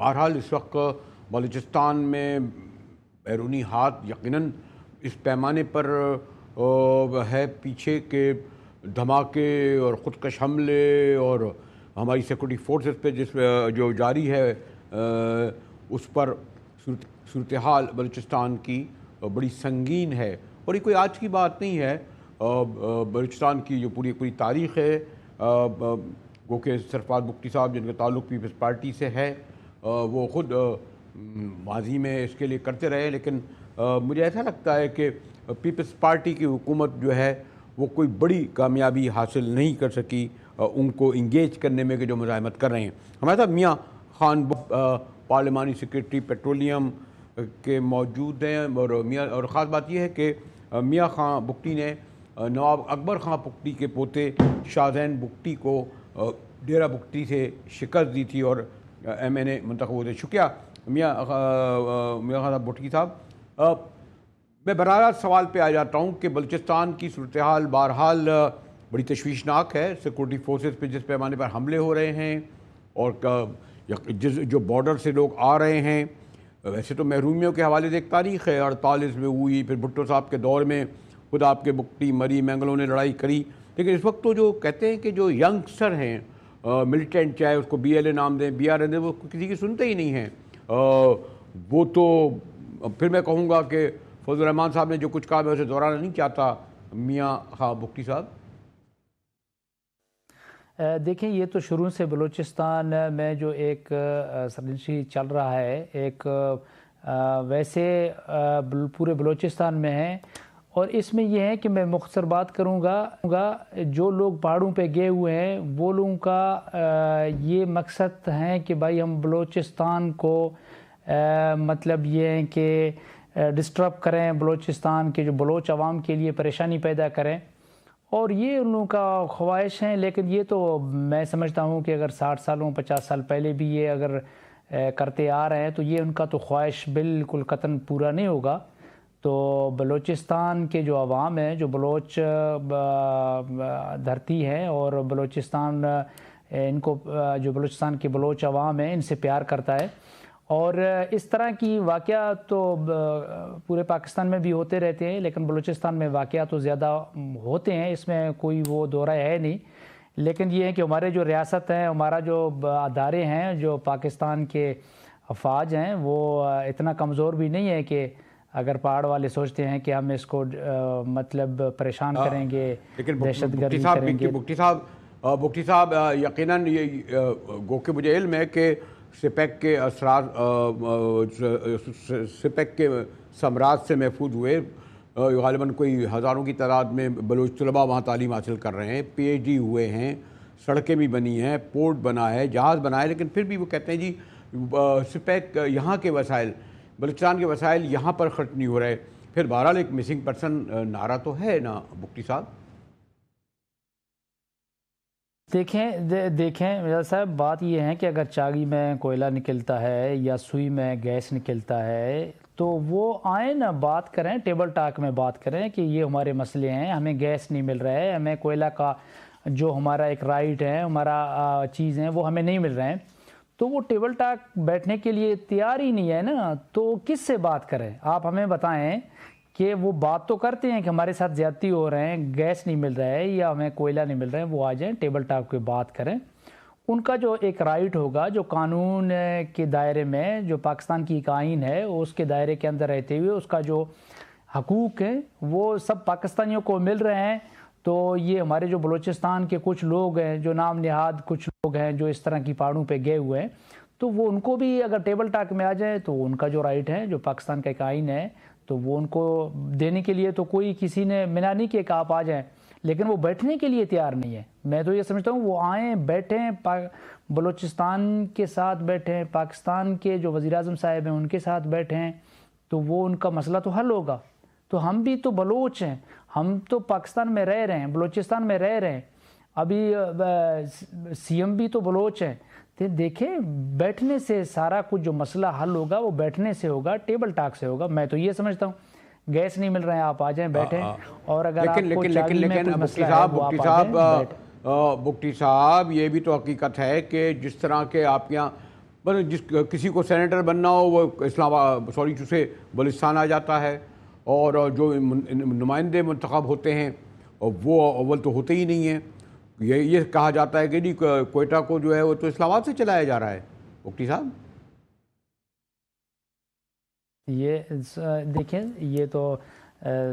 بہرحال اس وقت بلوچستان میں بیرونی ہاتھ یقیناً اس پیمانے پر ہے پیچھے کہ دھماکے اور خودکش حملے اور ہماری سیکورٹی فورسز پہ جو جاری ہے اس پر صورتحال بلوچستان کی بڑی سنگین ہے. اور یہ کوئی آج کی بات نہیں ہے. بلوچستان کی جو پوری تاریخ ہے گو کہ سرفراز بگٹی صاحب جن کا تعلق پیپلز پارٹی سے ہے وہ خود ماضی میں اس کے لیے کرتے رہے، لیکن مجھے ایسا لگتا ہے کہ پیپلز پارٹی کی حکومت جو ہے وہ کوئی بڑی کامیابی حاصل نہیں کر سکی ان کو انگیج کرنے میں کہ جو مزاحمت کر رہے ہیں. ہمارے ساتھ میاں خان پارلیمانی سیکریٹری پیٹرولیم کے موجود ہیں، اور خاص بات یہ ہے کہ میاں خان بگٹی نے نواب اکبر خان بگٹی کے پوتے شاہ زین بگٹی کو ڈیرہ بگٹی سے شکست دی تھی اور ایم این اے منتخب ہوتے. شکریہ میاں خان بگٹی صاحب. میں براہ راست سوال پہ آ جاتا ہوں کہ بلوچستان کی صورتحال بہرحال بڑی تشویشناک ہے. سیکورٹی فورسز پہ جس پیمانے پر حملے ہو رہے ہیں اور جو بارڈر سے لوگ آ رہے ہیں، ویسے تو محرومیوں کے حوالے سے ایک تاریخ ہے. 48 میں ہوئی، پھر بھٹو صاحب کے دور میں خود آپ کے بگٹی مری مینگلوں نے لڑائی کری، لیکن اس وقت تو جو کہتے ہیں کہ جو ینگسٹر ہیں ملیٹنٹ، چاہے اس کو بی ایل اے نام دیں بی آر این دیں، وہ کسی کی سنتے ہی نہیں ہیں. وہ تو پھر میں کہوں گا کہ فضل الرحمان صاحب نے جو کچھ کہا میں اسے دہرانا نہیں چاہتا. میاں خان بگٹی صاحب دیکھیں، یہ تو شروع سے بلوچستان میں جو ایک سرنشی چل رہا ہے، ایک ویسے پورے بلوچستان میں ہے. اور اس میں یہ ہے کہ میں مختصر بات کروں گا، جو لوگ پہاڑوں پہ گئے ہوئے ہیں وہ لوگوں کا یہ مقصد ہے کہ بھائی ہم بلوچستان کو مطلب یہ ہے کہ ڈسٹرب کریں، بلوچستان کے جو بلوچ عوام کے لیے پریشانی پیدا کریں، اور یہ ان لوگوں کا خواہش ہیں. لیکن یہ تو میں سمجھتا ہوں کہ اگر 60 سالوں 50 سال پہلے بھی یہ اگر کرتے آ رہے ہیں تو یہ ان کا تو خواہش بالکل قطعاً پورا نہیں ہوگا. تو بلوچستان کے جو عوام ہیں، جو بلوچ دھرتی ہے، اور بلوچستان ان کو جو بلوچستان کے بلوچ عوام ہیں ان سے پیار کرتا ہے. اور اس طرح کی واقعات تو پورے پاکستان میں بھی ہوتے رہتے ہیں، لیکن بلوچستان میں واقعات تو زیادہ ہوتے ہیں، اس میں کوئی وہ دو رائے ہے نہیں. لیکن یہ ہے کہ ہمارے جو ریاست ہیں، ہمارا جو ادارے ہیں، جو پاکستان کے افواج ہیں، وہ اتنا کمزور بھی نہیں ہے کہ اگر پہاڑ والے سوچتے ہیں کہ ہم اس کو مطلب پریشان کریں گے، دہشت گردی کریں گے. بگٹی صاحب یقیناً یہ گو کہ مجھے علم ہے کہ سپیک کے اثرات سپیک کے ثمرات سے محفوظ ہوئے. غالباً کوئی ہزاروں کی تعداد میں بلوچ طلباء وہاں تعلیم حاصل کر رہے ہیں، پی ایچ ڈی ہوئے ہیں، سڑکیں بھی بنی ہیں، پورٹ بنا ہے، جہاز بنا ہے. لیکن پھر بھی وہ کہتے ہیں جی سپیک یہاں کے وسائل، بلوچستان کے وسائل یہاں پر خرچ نہیں ہو رہے. پھر بہرحال ایک مسنگ پرسن نعرہ تو ہے نا بگٹی صاحب. دیکھیں مرزا صاحب، بات یہ ہے کہ اگر چاگی میں کوئلہ نکلتا ہے یا سوئی میں گیس نکلتا ہے تو وہ آئیں نا، بات کریں، ٹیبل ٹاک میں بات کریں کہ یہ ہمارے مسئلے ہیں، ہمیں گیس نہیں مل رہا ہے، ہمیں کوئلہ کا جو ہمارا ایک رائٹ ہے، ہمارا چیز ہے، وہ ہمیں نہیں مل رہے ہیں. تو وہ ٹیبل ٹاک بیٹھنے کے لیے تیار ہی نہیں ہے نا، تو کس سے بات کریں؟ آپ ہمیں بتائیں کہ وہ بات تو کرتے ہیں کہ ہمارے ساتھ زیادتی ہو رہے ہیں، گیس نہیں مل رہا ہے یا ہمیں کوئلہ نہیں مل رہا ہے، وہ آ جائیں ٹیبل ٹاک پہ بات کریں. ان کا جو ایک رائٹ ہوگا، جو قانون کے دائرے میں، جو پاکستان کی ایک آئین ہے اس کے دائرے کے اندر رہتے ہوئے اس کا جو حقوق ہیں وہ سب پاکستانیوں کو مل رہے ہیں. تو یہ ہمارے جو بلوچستان کے کچھ لوگ ہیں، جو نام نہاد کچھ لوگ ہیں جو اس طرح کی پہاڑوں پہ گئے ہوئے ہیں، تو وہ ان کو بھی اگر ٹیبل ٹاک میں آ جائیں تو ان کا جو رائٹ ہے، جو پاکستان کا ایک آئین ہے، تو وہ ان کو دینے کے لیے تو کوئی کسی نے منع نہیں کیا کہ آپ آ جائیں. لیکن وہ بیٹھنے کے لیے تیار نہیں ہے. میں تو یہ سمجھتا ہوں وہ آئیں، بیٹھیں، بلوچستان کے ساتھ بیٹھیں، پاکستان کے جو وزیر اعظم صاحب ہیں ان کے ساتھ بیٹھیں، تو وہ ان کا مسئلہ تو حل ہوگا. تو ہم بھی تو بلوچ ہیں، ہم تو پاکستان میں رہ رہے ہیں، بلوچستان میں رہ رہے ہیں، ابھی سی ایم بھی تو بلوچ ہیں. دیکھیں، بیٹھنے سے سارا کچھ جو مسئلہ حل ہوگا وہ بیٹھنے سے ہوگا، ٹیبل ٹاک سے ہوگا. میں تو یہ سمجھتا ہوں گیس نہیں مل رہے ہیں، آپ آ جائیں، بیٹھیں. اور اگر آپ کو چاگی میں کوئی مسئلہ ہے وہ آپ آ جائیں. بگٹی صاحب یہ بھی تو حقیقت ہے کہ جس طرح کے آپ کے یہاں بس کسی کو سینیٹر بننا ہو وہ اسلام آباد سے بلوچستان آ جاتا ہے، اور جو نمائندے منتخب ہوتے ہیں وہ اول تو ہوتے ہی نہیں ہیں۔ یہ کہا جاتا ہے کہ جی کوئٹہ کو جو ہے وہ تو اسلام آباد سے چلایا جا رہا ہے۔ مفتی صاحب یہ دیکھیں، یہ تو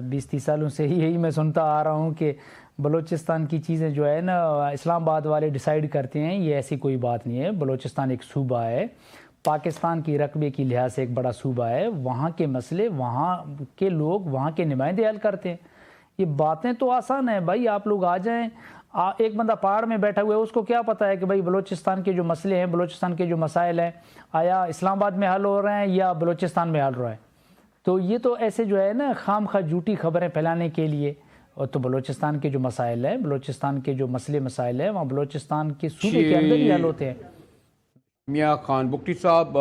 20-30 سالوں سے ہی یہی میں سنتا آ رہا ہوں کہ بلوچستان کی چیزیں جو ہے نا اسلام آباد والے ڈیسائیڈ کرتے ہیں۔ یہ ایسی کوئی بات نہیں ہے۔ بلوچستان ایک صوبہ ہے، پاکستان کی رقبے کی لحاظ سے ایک بڑا صوبہ ہے۔ وہاں کے مسئلے وہاں کے لوگ، وہاں کے نمائندے حل کرتے ہیں۔ یہ باتیں تو آسان ہیں بھائی، آپ لوگ آ جائیں۔ ایک بندہ پہاڑ میں بیٹھا ہوا ہے، اس کو کیا پتہ ہے کہ بھائی بلوچستان کے جو مسئلے ہیں، بلوچستان کے جو مسائل ہیں، آیا اسلام آباد میں حل ہو رہے ہیں یا بلوچستان میں حل ہو رہا ہے؟ تو یہ تو ایسے جو ہے نا خام خواہ جھوٹی خبریں پھیلانے کے لیے، اور تو بلوچستان کے جو مسائل ہیں، بلوچستان کے جو مسائل ہیں، وہاں بلوچستان کے صوبے کے اندر ہی حل ہوتے ہیں۔ میاں خان بگٹی صاحب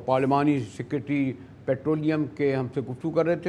پارلیمانی سیکرٹری پیٹرولیم کے ہم سے گفتگو کر رہے تھے۔